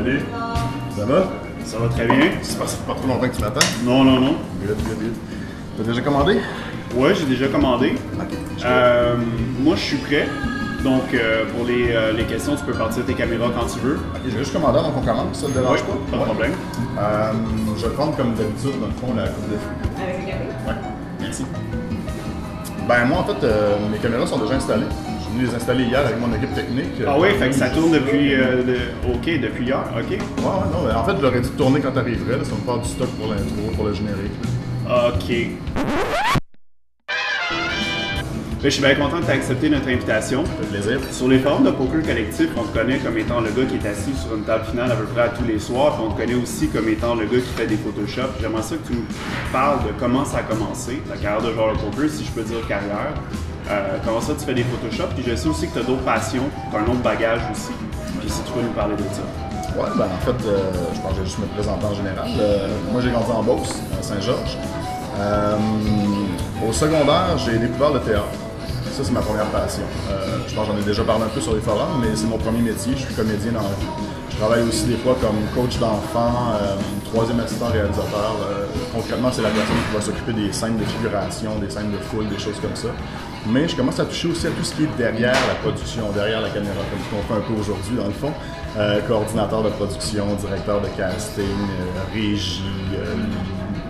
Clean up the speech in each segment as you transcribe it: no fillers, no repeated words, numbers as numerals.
Salut. Ça va? Ça va très bien. Ça passe pas trop longtemps que tu m'attends? Non. Good. T'as déjà commandé? Ouais, j'ai déjà commandé. Ok. Moi, je suis prêt. Donc, pour les questions, tu peux partir tes caméras quand tu veux. Ok, j'ai juste commandé avant qu'on commence, ça te dérange pas? Pas de problème. Je vais prendre comme d'habitude, dans le fond, la coupe de fruits. Avec le café? Ouais, merci. Ben moi, en fait, mes caméras sont déjà installées. Je suis venu les installer hier avec mon équipe technique. Ah oui, fait que ça tourne depuis... depuis hier, ok. Ouais, non, en fait, je leur ai dit de tourner quand t'arriverais, ça me part du stock pour l'intro, pour le générique. Ok. Je suis bien content que tu aies accepté notre invitation. Ça fait plaisir. Sur les forums de poker collectif, on te connaît comme étant le gars qui est assis sur une table finale à peu près à tous les soirs, puis on te connaît aussi comme étant le gars qui fait des Photoshop. J'aimerais ça que tu nous parles de comment ça a commencé, ta carrière de joueur de poker, si je peux dire carrière. Comment ça tu fais des Photoshop, puis je sais aussi que tu as d'autres passions, tu as un autre bagage aussi, puis si tu peux nous parler de ça. Ouais, ben en fait, je pense que je vais juste me présenter en général. Moi, j'ai grandi en Beauce, à Saint-Georges. Au secondaire, j'ai découvert le théâtre. Ça, c'est ma première passion. Je pense que j'en ai déjà parlé un peu sur les forums, mais c'est mon premier métier. Je suis comédien dans la vie. Je travaille aussi des fois comme coach d'enfants, troisième assistant réalisateur. Concrètement, c'est la personne qui va s'occuper des scènes de figuration, des scènes de foule, des choses comme ça. Mais je commence à toucher aussi à tout ce qui est derrière la production, derrière la caméra, comme ce qu'on fait un peu aujourd'hui dans le fond. Coordinateur de production, directeur de casting, régie,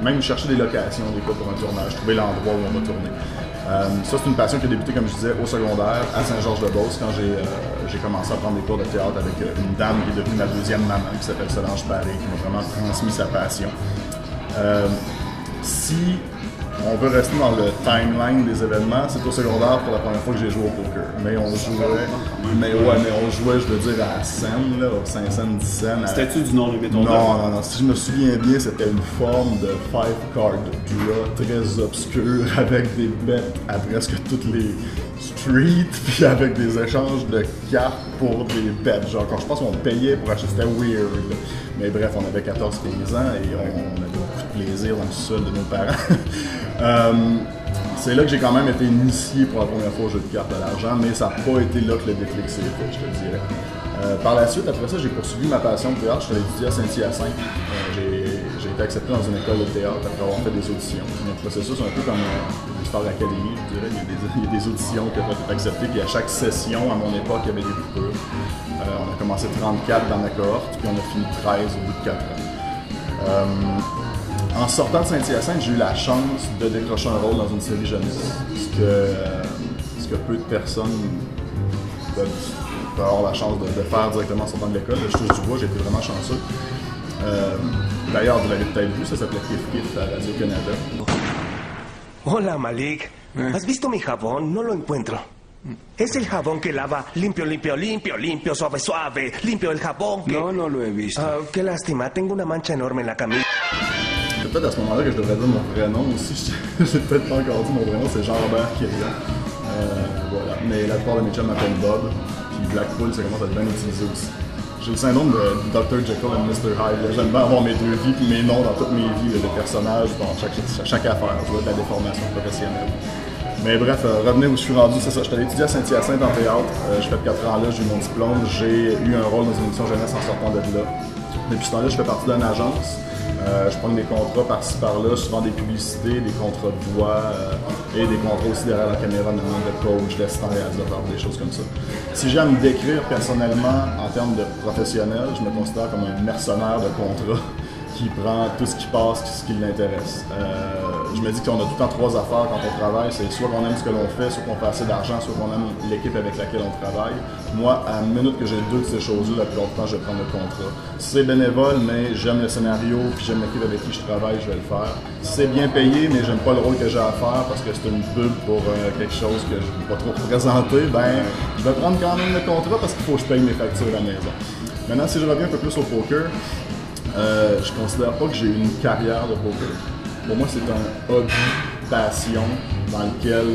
même chercher des locations des fois pour un tournage, trouver l'endroit où on va tourner. Ça, c'est une passion qui a débuté, comme je disais, au secondaire, à Saint-Georges-de-Beauce, quand j'ai commencé à prendre des cours de théâtre avec une dame qui est devenue ma deuxième maman, qui s'appelle Solange Paré, qui m'a vraiment transmis sa passion. Si on veut rester dans le timeline des événements, c'est au secondaire pour la première fois que j'ai joué au poker. Mais on jouait, je veux dire, à la scène, là, au 5 cents, 10 cents. C'était-tu du nom limite? Non. Si je me souviens bien, c'était une forme de 5-card draw très obscure avec des bets à presque toutes les streets, puis avec des échanges de cartes pour des bets. Genre, quand je pense qu'on payait pour acheter, c'était weird. Là. Mais bref, on avait 14-15 ans et on avait beaucoup de plaisir dans le sol de nos parents. C'est là que j'ai quand même été initié pour la première fois au jeu de cartes à l'argent, mais ça n'a pas été là que le déclic s'est fait, je te dirais. Par la suite, après ça, j'ai poursuivi ma passion de théâtre. Je suis allé étudier à Saint-Hyacinthe. J'ai été accepté dans une école de théâtre après avoir fait des auditions. Le processus, un peu comme une Star Academy, je dirais. Il y a des auditions qui ont été acceptées, puis à chaque session, à mon époque, il y avait des coupures. On a commencé 34 dans ma cohorte, puis on a fini 13 au bout de 4 ans. En sortant de Saint-Hyacinthe, j'ai eu la chance de décrocher un rôle dans une série jeunesse, ce que peu de personnes peuvent avoir la chance de faire directement en sortant de l'école. Je touche du bois, j'ai été vraiment chanceux. D'ailleurs, vous l'avez peut-être vu, ça s'appelait Kif Kif à Radio-Canada. Hola, Malik. ¿Has visto mi jabón? No lo encuentro. Es el jabón que lava limpio, suave, suave. Limpio el jabón que... No lo he visto. Qué lástima, tengo una mancha enorme en la camisa. C'est peut-être à ce moment-là que je devrais dire mon vrai nom aussi. J'ai peut-être pas encore dit mon vrai nom, c'est Jean-Robert Quirion. Voilà. Mais la plupart de mes chums m'appellent Bob. Puis Blackpool, ça commence à être bien utilisé aussi. J'ai le syndrome de Dr. Jekyll et Mr. Hyde. J'aime bien avoir mes deux vies puis mes noms dans toutes mes vies, de personnages dans chaque affaire. Je vois de la déformation professionnelle. Mais bref, revenez où je suis rendu, c'est ça. Je suis allé étudier à Saint-Hyacinthe en théâtre. J'ai fait 4 ans là, j'ai eu mon diplôme. J'ai eu un rôle dans une émission jeunesse en sortant de là. Depuis ce temps-là, je fais partie d'une agence. Je prends des contrats par-ci par-là, souvent des publicités, des contrats de voix et des contrats aussi derrière la caméra, notamment de coach, d'assistant réalisateur, des choses comme ça. Si j'ai à me décrire personnellement en termes de professionnel, je me considère comme un mercenaire de contrat qui prend tout ce qui passe, ce qui l'intéresse. Je me dis qu'on a tout le temps 3 affaires quand on travaille, c'est soit qu'on aime ce que l'on fait, soit qu'on fait assez d'argent, soit qu'on aime l'équipe avec laquelle on travaille. Moi, à la minute que j'ai 2 de ces choses-là, la plupart du temps, je vais prendre le contrat. Si c'est bénévole, mais j'aime le scénario, puis j'aime l'équipe avec qui je travaille, je vais le faire. Si c'est bien payé, mais j'aime pas le rôle que j'ai à faire parce que c'est une pub pour quelque chose que je ne veux pas trop représenter, ben je vais prendre quand même le contrat parce qu'il faut que je paye mes factures à la maison. Maintenant, si je reviens un peu plus au poker, je considère pas que j'ai une carrière de poker. Pour moi, c'est un hobby, passion, dans lequel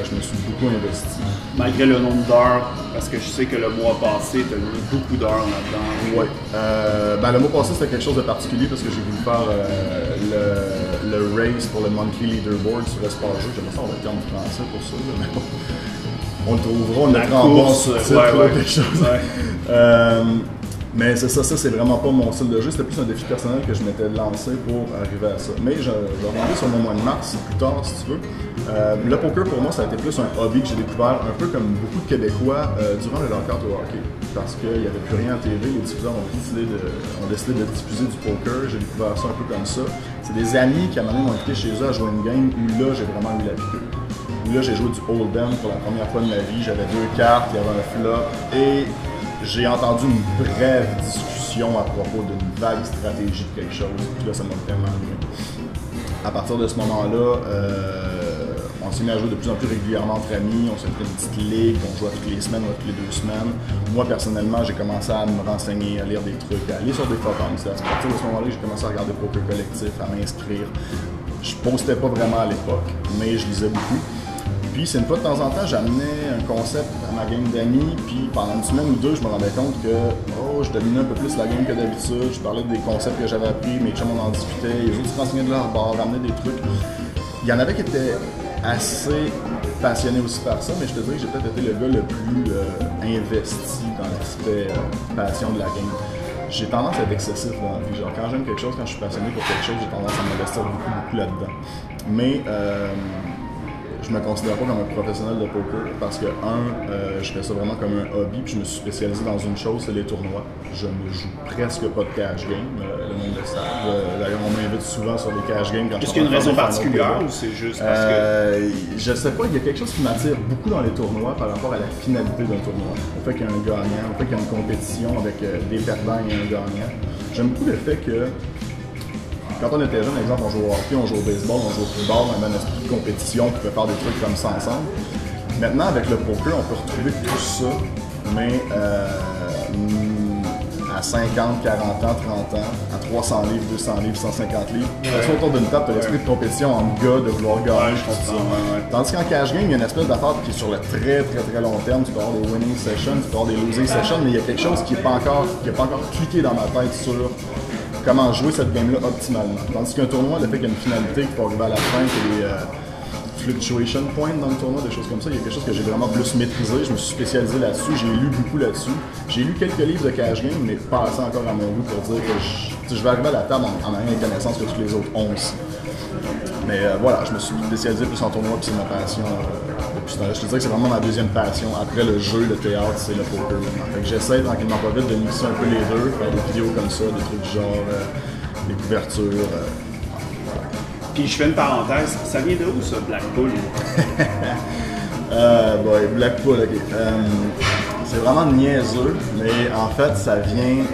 je me suis beaucoup investi. Malgré le nombre d'heures, parce que je sais que le mois passé, tu as mis beaucoup d'heures là-dedans. Oui. Le mois passé, c'était quelque chose de particulier parce que j'ai voulu faire le race pour le Monthly Leaderboard sur Espace Jeu. J'aimerais ça avoir le terme français pour ça, mais bon. On le trouvera, on le mettra en bon sous-titre, quelque chose. Ouais. Mais c'est ça, c'est vraiment pas mon style de jeu. C'était plus un défi personnel que je m'étais lancé pour arriver à ça. Mais je vais revenir sur mon mois de mars plus tard, si tu veux. Le poker, pour moi, ça a été plus un hobby que j'ai découvert, un peu comme beaucoup de Québécois, durant le lockout au hockey. Parce qu'il n'y avait plus rien à TV, les diffuseurs ont décidé de diffuser du poker. J'ai découvert ça un peu comme ça. C'est des amis qui, à un moment donné, m'ont invité chez eux à jouer une game où là, j'ai vraiment eu la piqûre. Où là, j'ai joué du Hold'em pour la première fois de ma vie. J'avais 2 cartes, il y avait un flop. Et j'ai entendu une brève discussion à propos d'une vague stratégie de quelque chose. Puis là, ça m'a tellement allumé. À partir de ce moment-là, on s'est mis à jouer de plus en plus régulièrement entre amis. On s'est fait une petite ligue, on jouait toutes les semaines ou toutes les 2 semaines. Moi, personnellement, j'ai commencé à me renseigner, à lire des trucs, à aller sur des forums. C'est à partir de ce moment-là que j'ai commencé à regarder Poker Collectif, à m'inscrire. Je postais pas vraiment à l'époque, mais je lisais beaucoup. Puis c'est une fois de temps en temps, j'amenais un concept à ma game d'amis, puis pendant une semaine ou 2, je me rendais compte que je dominais un peu plus la game que d'habitude. Je parlais des concepts que j'avais appris, mes chums on en discutait, les autres se renseignaient de leur bord, ramenaient des trucs. Il y en avait qui étaient assez passionnés aussi par ça, mais je te dirais que j'ai peut-être été le gars le plus investi dans l'aspect passion de la game. J'ai tendance à être excessif dans la vie. Genre, quand j'aime quelque chose, quand je suis passionné pour quelque chose, j'ai tendance à m'investir beaucoup là-dedans. Mais je me considère pas comme un professionnel de poker parce que, je fais ça vraiment comme un hobby, puis je me suis spécialisé dans une chose, c'est les tournois. Je ne joue presque pas de cash game, le monde le savent. D'ailleurs, on m'invite souvent sur des cash games quand je suis en train de faire. Est-ce qu'il y a une raison particulière ou c'est juste parce que... Je sais pas, il y a quelque chose qui m'attire beaucoup dans les tournois par rapport à la finalité d'un tournoi. Au fait qu'il y a un gagnant, au fait qu'il y a une compétition avec des perdants et un gagnant. J'aime beaucoup le fait que quand on était jeune, par exemple, on jouait au hockey, on jouait au baseball, on jouait au football, on avait un esprit de compétition, on pouvait faire des trucs comme ça ensemble. Maintenant, avec le poker, on peut retrouver tout ça, mais à 50, 40 ans, 30 ans, à 300 livres, 200 livres, 150 livres. Parce autour d'une table, tu as l'esprit de compétition entre gars, de vouloir gagner, tout ça. Tandis qu'en cash game, il y a une espèce d'affaire qui est sur le très long terme. Tu peux avoir des winning sessions, tu peux avoir des losing sessions, mais il y a quelque chose qui n'est pas encore cliqué dans ma tête sur comment jouer cette game-là optimalement. Tandis qu'un tournoi, le fait qu'il y a une finalité, qu'il faut arriver à la fin, qu'il y ait des fluctuation points dans le tournoi, des choses comme ça, il y a quelque chose que j'ai vraiment plus maîtrisé. Je me suis spécialisé là-dessus, j'ai lu beaucoup là-dessus. J'ai lu quelques livres de cash game, mais pas assez encore à mon goût pour dire que je vais arriver à la table en ayant les connaissances que tous les autres ont aussi. Mais voilà, je me suis spécialisé plus en tournoi, puis c'est ma passion depuis ce temps-là. Je te dirais que c'est vraiment ma deuxième passion. Après le jeu, le théâtre, c'est le poker maintenant. Fait que j'essaie tranquillement pas vite de mixer un peu les deux, faire des vidéos comme ça, des trucs genre des couvertures. Puis je fais une parenthèse, ça vient de où ça, Blackpool? Blackpool, ok. C'est vraiment niaiseux, mais en fait, ça vient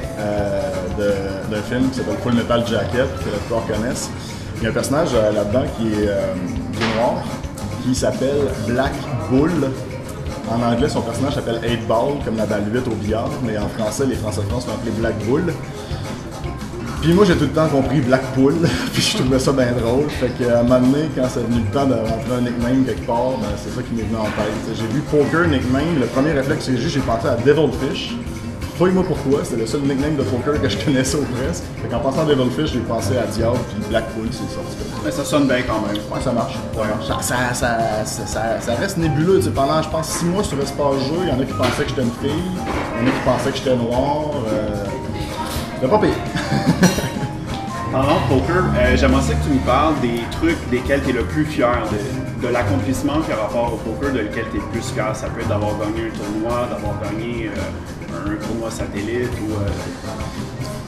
d'un film qui s'appelle Full Metal Jacket, que la plupart connaissent. Il y a un personnage là-dedans qui est noir, qui s'appelle Black Bull. En anglais, son personnage s'appelle 8 Ball, comme la balle 8 au billard, mais en français, les Français de France l'ont appelé Black Bull. Puis moi, j'ai tout le temps compris Blackpool, puis je trouvais ça bien drôle. Fait qu'à un moment donné, quand c'est venu le temps de rentrer un nickname quelque part, ben, c'est ça qui m'est venu en tête. J'ai vu Poker nickname, le premier réflexe que j'ai pensé à Devilfish. Fouille-moi pourquoi, c'était le seul nickname de poker que je connaissais au presque. Fait qu'en pensant à Devilfish, j'ai pensé à Diable, puis Blackpool, c'est sorti comme ça. Mais ça sonne bien quand même. Ouais, ça marche. Ça reste nébuleux. Pendant, je pense, 6 mois sur l'espace jeu, il y en a qui pensaient que j'étais une fille, il y en a qui pensaient que j'étais noir. C'était pas pire. Pendant poker, j'aimerais ça que tu nous parles des trucs desquels tu es le plus fier, de l'accomplissement par rapport au poker, de lequel tu es le plus fier. Ça peut être d'avoir gagné un tournoi, d'avoir gagné un tournoi satellite ou...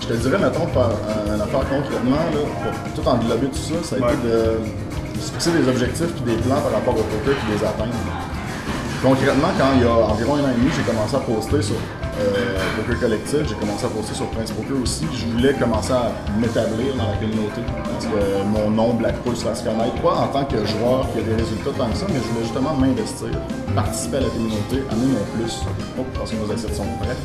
Je te dirais, mettons, faire une affaire concrètement, là, pour tout englober tout ça, ça a été de se fixer des objectifs et des plans par rapport au poker et les atteindre. Concrètement, quand il y a environ 1 an et demi, j'ai commencé à poster sur Poker Collectif, j'ai commencé à poster sur Prince Poker aussi. Je voulais commencer à m'établir dans la communauté parce que mon nom Blackpool se fasse connaître, pas en tant que joueur qui a des résultats tant que ça, mais je voulais justement m'investir, participer à la communauté, amener mon plus. Oh, parce que nos assiettes sont prêts.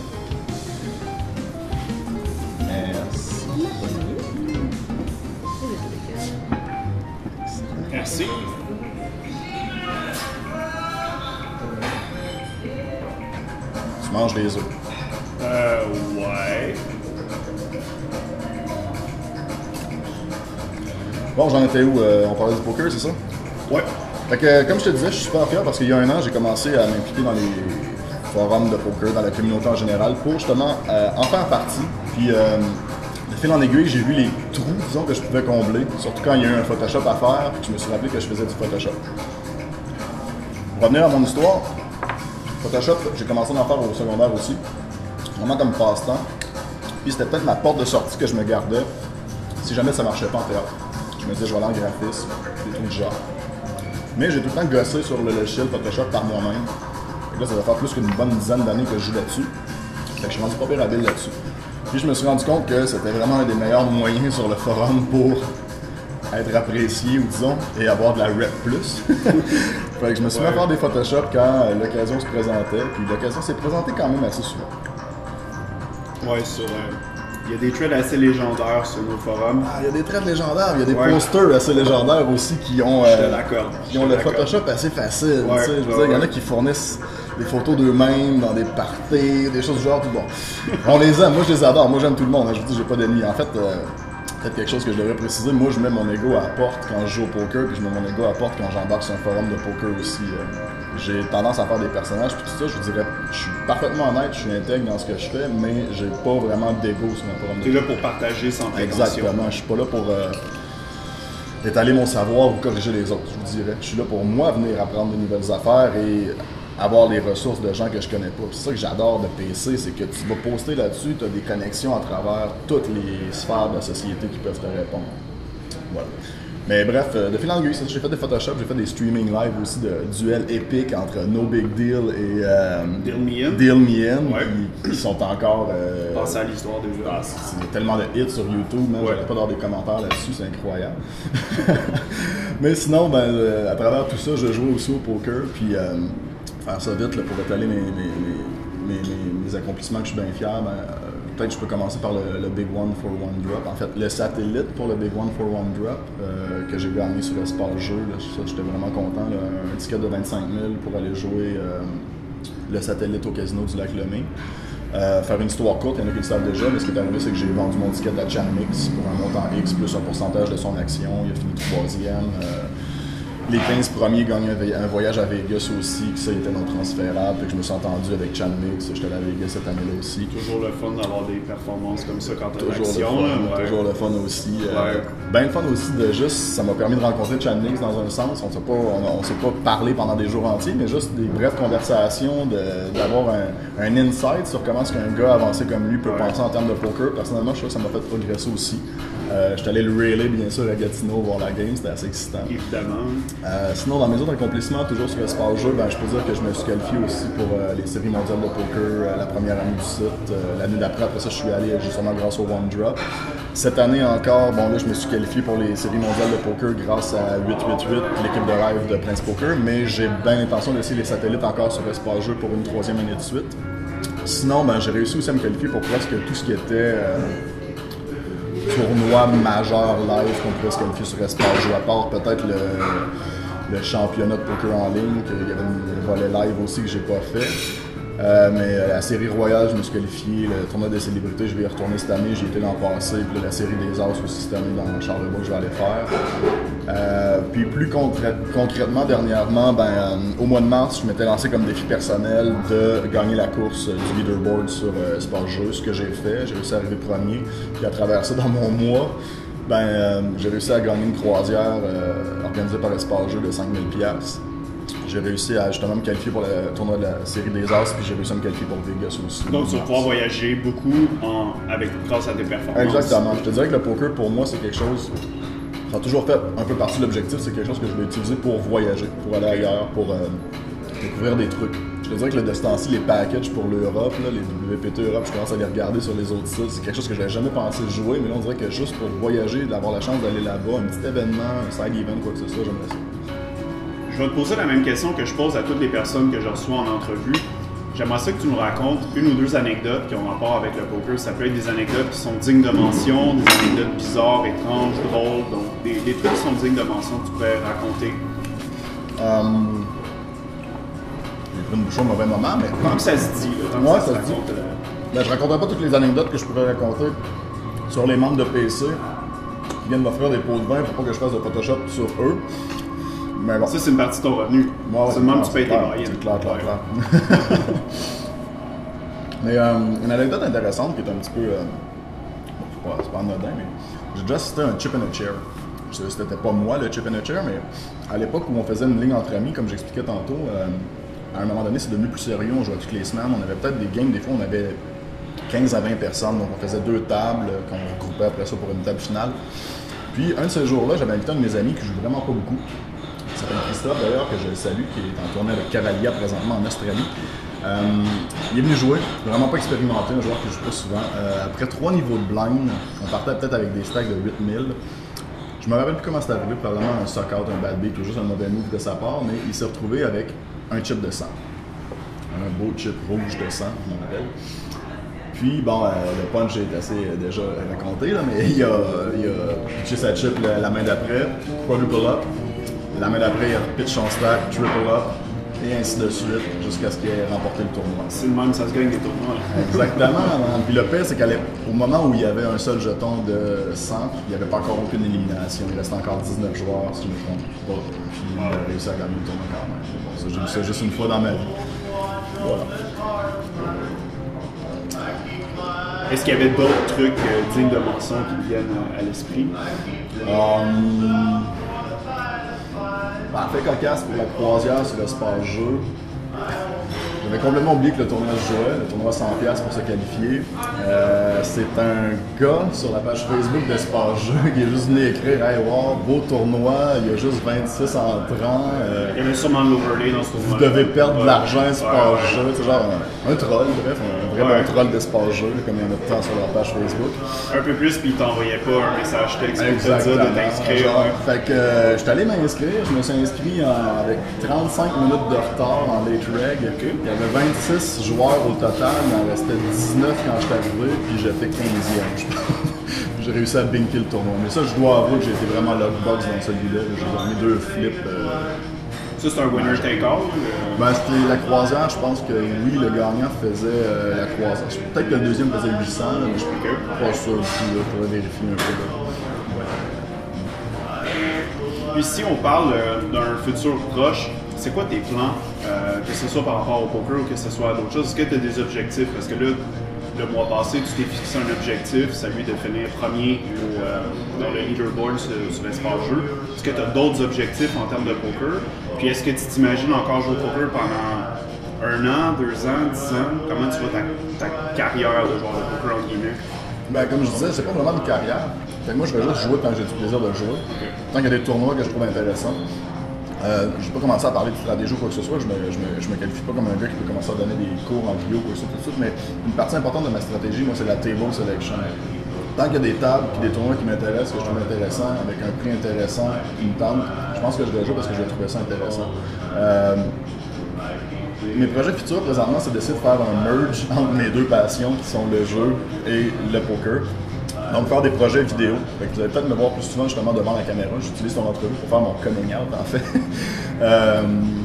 Merci. Merci. Tu manges des œufs. Ouais. Bon, j'en étais où? On parlait du poker, c'est ça? Ouais. Fait que, comme je te disais, je suis super fier parce qu'il y a 1 an, j'ai commencé à m'impliquer dans les forum de poker, dans la communauté en général, pour justement en faire partie. Puis de fil en aiguille, j'ai vu les trous, disons, que je pouvais combler, surtout quand il y a eu un Photoshop à faire, puis je me suis rappelé que je faisais du Photoshop. Pour revenir à mon histoire, Photoshop, j'ai commencé à en faire au secondaire aussi, vraiment comme passe-temps. Puis c'était peut-être ma porte de sortie que je me gardais si jamais ça marchait pas en théâtre. Je me disais, je vais aller en graphisme, des trucs du genre. Mais j'ai tout le temps gossé sur le logiciel Photoshop par moi-même. Là, ça va faire plus qu'une bonne dizaine d'années que je joue là-dessus. Fait que je suis rendu pas pire habile là-dessus. Puis je me suis rendu compte que c'était vraiment un des meilleurs moyens sur le forum pour être apprécié, ou disons, et avoir de la rep plus. Fait que je me suis mis à faire des Photoshop quand l'occasion se présentait. Puis l'occasion s'est présentée quand même assez souvent. Ouais, il y a des threads assez légendaires sur nos forums. Ah, il y a des threads légendaires, il y a des posters assez légendaires aussi qui ont, le Photoshop assez facile. Ouais, je veux dire, il y en a qui fournissent des photos d'eux-mêmes dans des parties, des choses du genre. Tout bon. On les aime, moi je les adore, moi j'aime tout le monde. Je vous dis, j'ai pas d'ennemis. En fait, peut-être quelque chose que je devrais préciser, moi je mets mon ego à la porte quand je joue au poker, puis je mets mon ego à la porte quand j'embarque sur un forum de poker aussi. J'ai tendance à faire des personnages, puis tout ça, je vous dirais, je suis parfaitement honnête, je suis intègre dans ce que je fais, mais j'ai pas vraiment d'ego sur un forum de poker. Tu es là pour partager sans prétention. Exactement, je suis pas là pour étaler mon savoir ou corriger les autres, je vous dirais. Je suis là pour moi venir apprendre de nouvelles affaires et avoir les ressources de gens que je connais pas. C'est ça que j'adore de PC, c'est que tu vas poster là-dessus, tu as des connexions à travers toutes les sphères de la société qui peuvent te répondre. Voilà. Mais bref, de fil en aiguille, j'ai fait des Photoshop, j'ai fait des streaming live aussi de duels épiques entre No Big Deal et Deal Me In, qui sont encore... Passer à l'histoire déjà. Il y a tellement de hits sur YouTube, même, j'allais pas dans des commentaires là-dessus, c'est incroyable. Mais sinon, à travers tout ça, je jouais aussi au poker, puis faire ça vite là, pour étaler mes accomplissements que je suis bien fier. Peut-être que je peux commencer par le Big One for One Drop. En fait, le satellite pour le Big One for One Drop que j'ai gagné sur Espace Jeu. Ça, j'étais vraiment content. Là, un ticket de 25 000 pour aller jouer le satellite au casino du Lac-Lemay. Faire une histoire courte, il y en a qui le savent déjà, mais ce qui est arrivé, c'est que j'ai vendu mon ticket à Chanmix pour un montant X plus un pourcentage de son action. Il a fini 3e. Les 15 premiers gagnaient un voyage à Vegas aussi, que ça était non transférable, puis que je me suis entendu avec Chanmix, j'étais allé à Vegas cette année-là aussi. Toujours le fun d'avoir des performances comme ça quand tu as l'action. Toujours le fun aussi. Ben le fun aussi de juste, ça m'a permis de rencontrer Chanmix dans un sens, on ne s'est pas parlé pendant des jours entiers, mais juste des brèves conversations, d'avoir un insight sur comment est-ce qu'un gars avancé comme lui peut penser en termes de poker. Personnellement, je trouve que ça m'a fait progresser aussi. J'étais allé le railer bien sûr à Gatineau voir la game, c'était assez excitant. Évidemment. Sinon, dans mes autres accomplissements, toujours sur Espace Jeu, je peux dire que je me suis qualifié aussi pour les séries mondiales de poker la première année du site. L'année d'après, après ça, je suis allé justement grâce au One Drop. Cette année encore, là, je me suis qualifié pour les séries mondiales de poker grâce à 888, l'équipe de rêve de Prince Poker, mais j'ai bien l'intention d'essayer les satellites encore sur Espace Jeu pour une 3e année de suite. Sinon, j'ai réussi aussi à me qualifier pour presque tout ce qui était tournoi majeur live qu'on pourrait se qualifier sur Espace Jeu, à part peut-être le championnat de poker en ligne, qu'il y avait un volet live aussi que j'ai pas fait. Mais la série royale, je me suis qualifié, le tournoi des célébrités, je vais y retourner cette année, j'y étais l'an passé, puis la série des As aussi cette année dans Charlevoix, je vais aller faire. Puis plus concrètement, dernièrement, au mois de mars, je m'étais lancé comme défi personnel de gagner la course du leaderboard sur Espace Jeu, ce que j'ai fait, j'ai réussi à arriver premier, puis à travers ça, dans mon mois, j'ai réussi à gagner une croisière organisée par Espace Jeu de 5 000 $. J'ai réussi à justement me qualifier pour le tournoi de la série des As, puis j'ai réussi à me qualifier pour Vegas aussi. Donc tu vas pouvoir voyager beaucoup grâce à tes performances. Exactement. Je te dirais que le poker pour moi c'est quelque chose, ça a toujours fait un peu partie de l'objectif, c'est quelque chose que je vais utiliser pour voyager, pour aller ailleurs, pour découvrir des trucs. Je te dirais que de ce temps-ci, les packages pour l'Europe, les WPT Europe, je commence à les regarder sur les autres sites. C'est quelque chose que je n'avais jamais pensé jouer, mais là on dirait que juste pour voyager, d'avoir la chance d'aller là-bas, un petit événement, un side event, quoi que ce soit, j'aimerais ça. Je vais te poser la même question que je pose à toutes les personnes que je reçois en entrevue. J'aimerais ça que tu nous racontes une ou deux anecdotes qui ont rapport avec le poker. Ça peut être des anecdotes qui sont dignes de mention, des anecdotes bizarres, étranges, drôles, donc des trucs qui sont dignes de mention que tu pourrais raconter. J'ai pris une bouchon au mauvais moment, mais... Tant que ça se dit, là, tant que ça se raconte. Je raconterai pas toutes les anecdotes que je pourrais raconter sur les membres de PC qui viennent m'offrir des pots de vin pour pas que je fasse de Photoshop sur eux. Mais bon. Ça, c'est une partie de ton revenu. Ouais, seulement que tu payes tes moyens. C'est clair. Mais une anecdote intéressante qui est un petit peu. C'est pas anodin, mais j'ai déjà assisté à un chip and a chair. C'était pas moi le chip and a chair, mais à l'époque où on faisait une ligne entre amis, comme j'expliquais tantôt, à un moment donné, c'est devenu plus sérieux. On jouait toutes les semaines. On avait peut-être des games, des fois, on avait 15 à 20 personnes. Donc, on faisait 2 tables qu'on regroupait après ça pour une table finale. Puis, un de ces jours-là, j'avais invité un de mes amis qui joue vraiment pas beaucoup. Il s'appelle Christophe, d'ailleurs, que je salue, qui est en tournée avec Cavalia présentement en Australie. Il est venu jouer, vraiment pas expérimenté, un joueur qui joue pas souvent. Après 3 niveaux de blind, on partait peut-être avec des stacks de 8000. Je me rappelle plus comment c'est arrivé, probablement un suck out, un bad beat ou juste un mauvais move de sa part, mais il s'est retrouvé avec un chip de sang. Un beau chip rouge de sang, je m'en rappelle. Puis, bon, le punch est assez déjà raconté, là, mais il a pitché sa chip la main d'après, quadruple up. La main d'après, il a pitché son stack, triple up, et ainsi de suite, jusqu'à ce qu'il ait remporté le tournoi. C'est le même, ça se gagne des tournois. Exactement. Puis le pire, c'est qu'au moment où il y avait un seul jeton de sang, il n'y avait pas encore aucune élimination. Il restait encore 19 joueurs, si je ne me trompe pas. Puis il a réussi à gagner le tournoi quand même. Bon, ça, j'ai vu ça juste une fois dans ma vie. Voilà. Est-ce qu'il y avait d'autres trucs dignes de mention qui me viennent à l'esprit? Fait cocasse pour la croisière sur l'espace jeu. J'avais complètement oublié que le tournoi se jouait, le tournoi 100$ pour se qualifier. C'est un gars sur la page Facebook d'Espace Jeu qui est juste venu écrire « Hey, wow, beau tournoi, il y a juste 26 entrants. Il y avait sûrement l'overlay dans ce tournoi. Vous devez perdre de l'argent, Espace Jeu. » C'est genre un troll, bref, un vrai bon troll d'Espace Jeu, comme il y en a de temps sur leur page Facebook. Un peu plus, puis il t'envoyait pas un message texte pour te dire de t'inscrire. Fait que je suis allé m'inscrire, je me suis inscrit avec 35 minutes de retard en late reg. Il y avait 26 joueurs au total, il en restait 19 quand je suis arrivé, puis j'ai fait 15e, je pense. J'ai réussi à binker le tournoi. Mais ça, je dois avouer que j'ai été vraiment lockbox dans celui-là. J'ai gagné 2 flips. Ça, c'est un winner take-all? Ben, c'était la croisière, je pense que oui, le gagnant faisait la croisière. Peut-être que le deuxième faisait 800, là, mais je suis pas sûr du tout. Je pourrais vérifier un peu. Puis si on parle d'un futur proche, c'est quoi tes plans, que ce soit par rapport au poker ou que ce soit à d'autres choses? Est-ce que tu as des objectifs? Parce que là, le mois passé, tu t'es fixé un objectif, celui de finir premier dans le leaderboard sur l'espace jeu. Est-ce que tu as d'autres objectifs en termes de poker? Puis est-ce que tu t'imagines encore jouer au poker pendant 1 an, 2 ans, 10 ans? Comment tu vois ta carrière de joueur de poker, entre guillemets? Ben, comme je disais, c'est pas vraiment une carrière. Fait que moi, je vais juste jouer quand j'ai du plaisir de jouer. Tant qu'il y a des tournois que je trouve intéressants. Je n'ai pas commencé à parler de stratégie ou quoi que ce soit, je me qualifie pas comme un gars qui peut commencer à donner des cours en vidéo ou quoi que ce soit tout de suite, mais une partie importante de ma stratégie, moi, c'est la table selection. Tant qu'il y a des tables et des tournois qui m'intéressent, que je trouve intéressant, avec un prix intéressant, une table, je pense que je vais jouer parce que je vais trouver ça intéressant. Mes projets futurs, présentement, c'est d'essayer de faire un merge entre mes 2 passions, qui sont le jeu et le poker. Donc, faire des projets vidéo. Fait que vous allez peut-être me voir plus souvent justement devant la caméra. J'utilise ton entrevue pour faire mon coming out, en fait.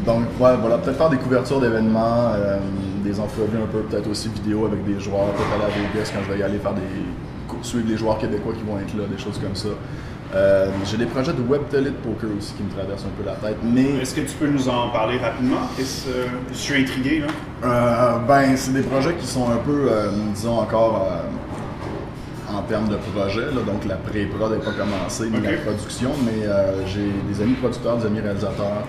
Donc, ouais, voilà, peut-être faire des couvertures d'événements, des entrevues un peu, peut-être aussi vidéo avec des joueurs, peut-être aller à Vegas quand je vais y aller faire suivre les joueurs québécois qui vont être là, des choses comme ça. J'ai des projets de web télé de poker aussi qui me traversent un peu la tête, mais... Est-ce que tu peux nous en parler rapidement? Je suis intrigué, là. Ben, c'est des projets qui sont un peu, disons encore... en termes de projet, là, donc la pré-prod n'est pas commencée, ni la production, mais j'ai des amis producteurs, des amis réalisateurs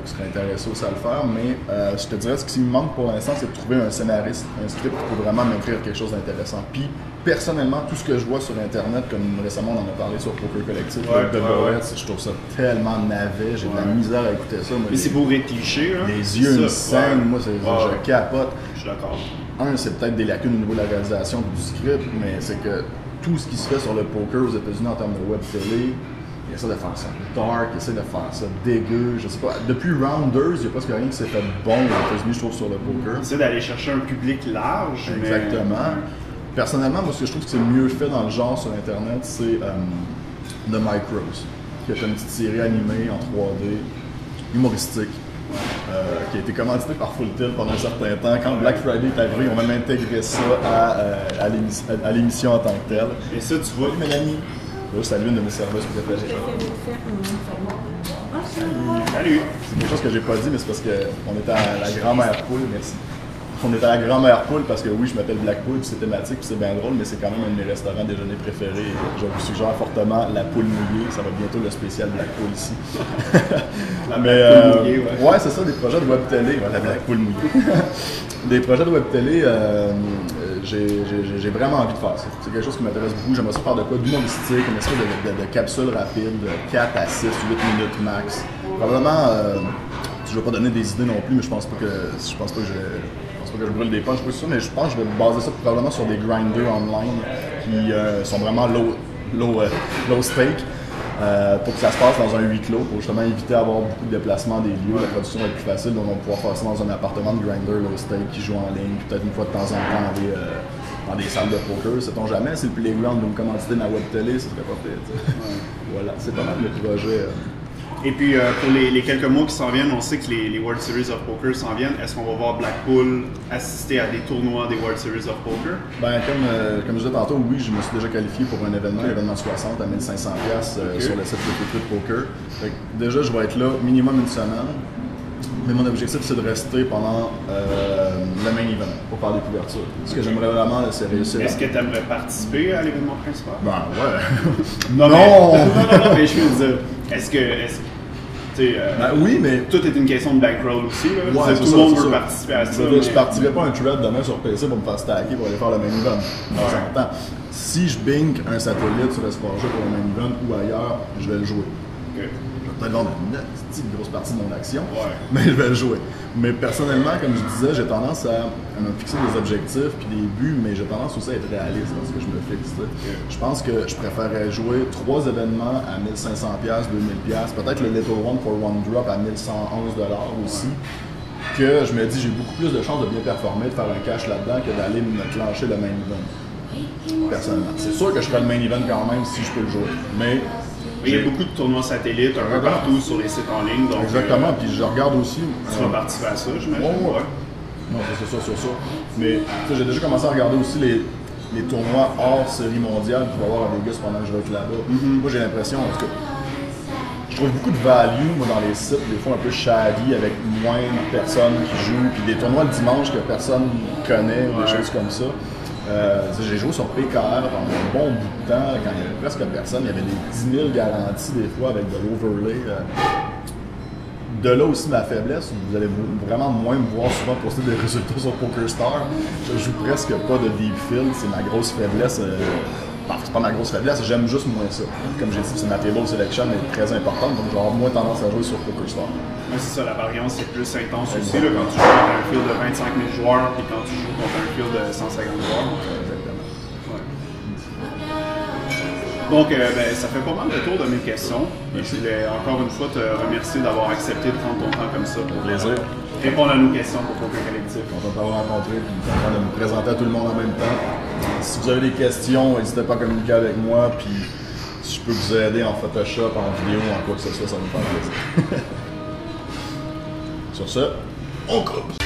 qui seraient intéressés aussi à le faire, mais je te dirais, ce qui me manque pour l'instant, c'est de trouver un scénariste, un script qui peut vraiment m'écrire quelque chose d'intéressant. Puis, personnellement, tout ce que je vois sur Internet, comme récemment on en a parlé sur Poker Collectif, de Boët, je trouve ça tellement navet, j'ai de la misère à écouter ça. Moi, mais c'est pour réticher, hein? Les yeux me saignent, moi, je capote. Je suis d'accord. C'est peut-être des lacunes au niveau de la réalisation du script, mais c'est que tout ce qui se fait sur le poker aux États-Unis en termes de web télé, il essaie de faire ça dark, il essaie de faire ça dégueu, je sais pas. Depuis Rounders, il n'y a presque rien qui s'est fait bon aux États-Unis, je trouve, sur le poker. Il essaie d'aller chercher un public large. Exactement. Personnellement, moi, ce que je trouve que c'est mieux fait dans le genre sur Internet, c'est The Micros, qui est une petite série animée en 3D, humoristique. Qui a été commandité par Full Tilt pendant un certain temps. Quand Black Friday est arrivé, ils ont même intégré ça à l'émission en tant que telle. Et ça, tu vois. Salut Mélanie. Je salue une de mes serveuses préférées. Salut. C'est quelque chose que j'ai pas dit, mais c'est parce qu'on était à la grand-mère poule, merci. On est à la Grand-Mère Poule parce que oui, je m'appelle Black Poule, puis c'est thématique, puis c'est bien drôle, mais c'est quand même un de mes restaurants déjeuner préférés. Je vous suggère fortement la poule mouillée. Ça va bientôt le spécial Black Poule ici. Ouais, c'est ça, des projets de web télé. Ouais, la Black Poule mouillée. Des projets de web télé, j'ai vraiment envie de faire ça. C'est quelque chose qui m'intéresse beaucoup. J'aimerais ça faire de quoi d'humoristique, une espèce de capsule rapide, 4 à 6, 8 minutes max. Probablement, je ne vais pas donner des idées non plus, mais je pense pas que je brûle des punches pour ça, mais je pense que je vais baser ça probablement sur des grinders online qui sont vraiment low stake. Pour que ça se passe dans un huis clos, pour justement éviter d'avoir beaucoup de déplacements des lieux. La production va être plus facile, donc on va pouvoir faire ça dans un appartement de grinder, low stake, qui joue en ligne, peut-être une fois de temps en temps dans des salles de poker. Sait-on jamais, si le playground veut me commanditer ma web télé, ce serait pas fait. Voilà, c'est pas mal le projet. Et puis, pour les quelques mois qui s'en viennent, on sait que les World Series of Poker s'en viennent. Est-ce qu'on va voir Blackpool assister à des tournois des World Series of Poker? Ben, comme je disais tantôt, oui, je me suis déjà qualifié pour un événement, l'événement 60 à 1500$ sur le site de Poker. Fait que déjà, je vais être là minimum une semaine. Mais mon objectif, c'est de rester pendant le main event pour faire des couvertures. Ce que j'aimerais vraiment, c'est réussir. Est-ce que tu aimerais participer à l'événement principal? Ben, ouais. non, mais je veux dire, est-ce que ben, oui, mais tout est une question de bankroll aussi. Là. Ouais, tout le monde veut participer à ça. Je partirais pas un thread demain sur PC pour me faire stacker pour aller faire le main event. Ouais. Si je bink un satellite sur Esparja pour le main event ou ailleurs, je vais le jouer. Okay. Je vais peut-être vendre une grosse partie de mon action, ouais. Mais je vais le jouer. Mais personnellement, comme je disais, j'ai tendance à me fixer des objectifs puis des buts, mais j'ai tendance aussi à être réaliste dans ce que je me fixe. Okay. Je pense que je préférerais jouer 3 événements à 1500$, 2000$, peut-être le Little One for One Drop à 1111$ aussi, que je me dis j'ai beaucoup plus de chances de bien performer, de faire un cash là-dedans, que d'aller me clencher le main event. Personnellement. C'est sûr que je ferai le main event quand même si je peux le jouer, mais il y a beaucoup de tournois satellites un peu partout sur les sites en ligne. Donc, exactement, puis je regarde aussi. Tu vas participer à ça, j'imagine? Ouais. Non, c'est ça. Mais j'ai déjà commencé à regarder aussi les tournois hors série mondiale qu'il va y avoir à Vegas pendant que je vais être là-bas. Moi, j'ai l'impression, en tout cas, je trouve beaucoup de value moi, dans les sites, des fois un peu shady, avec moins de personnes qui jouent, puis des tournois le dimanche que personne connaît, ou des choses comme ça. J'ai joué sur PKR pendant un bon bout de temps, quand il y avait presque personne, il y avait des 10 000 garanties des fois avec de l'overlay. De là aussi ma faiblesse, vous allez vraiment moins me voir souvent poster des résultats sur PokerStar. Je joue presque pas de deep field, c'est ma grosse faiblesse. C'est pas ma grosse faiblesse, j'aime juste moins ça. Comme j'ai dit, c'est ma table selection est très importante, donc j'ai moins tendance à jouer sur PokerStar. Oui, c'est ça, la variance est plus intense aussi là, quand tu joues contre un field de 25 000 joueurs et quand tu joues contre un field de 150 joueurs. Exactement. Ouais. Donc, ça fait pas mal le tour de mes questions. Et je voulais encore une fois te remercier d'avoir accepté de prendre ton temps comme ça pour répondre à nos questions pour Poker Collectif. Content de t'avoir rencontré et content de me présenter à tout le monde en même temps. Si vous avez des questions, n'hésitez pas à communiquer avec moi. Puis si je peux vous aider en Photoshop, en vidéo, en quoi que ce soit, ça me fait plaisir. Sur ce, on cause!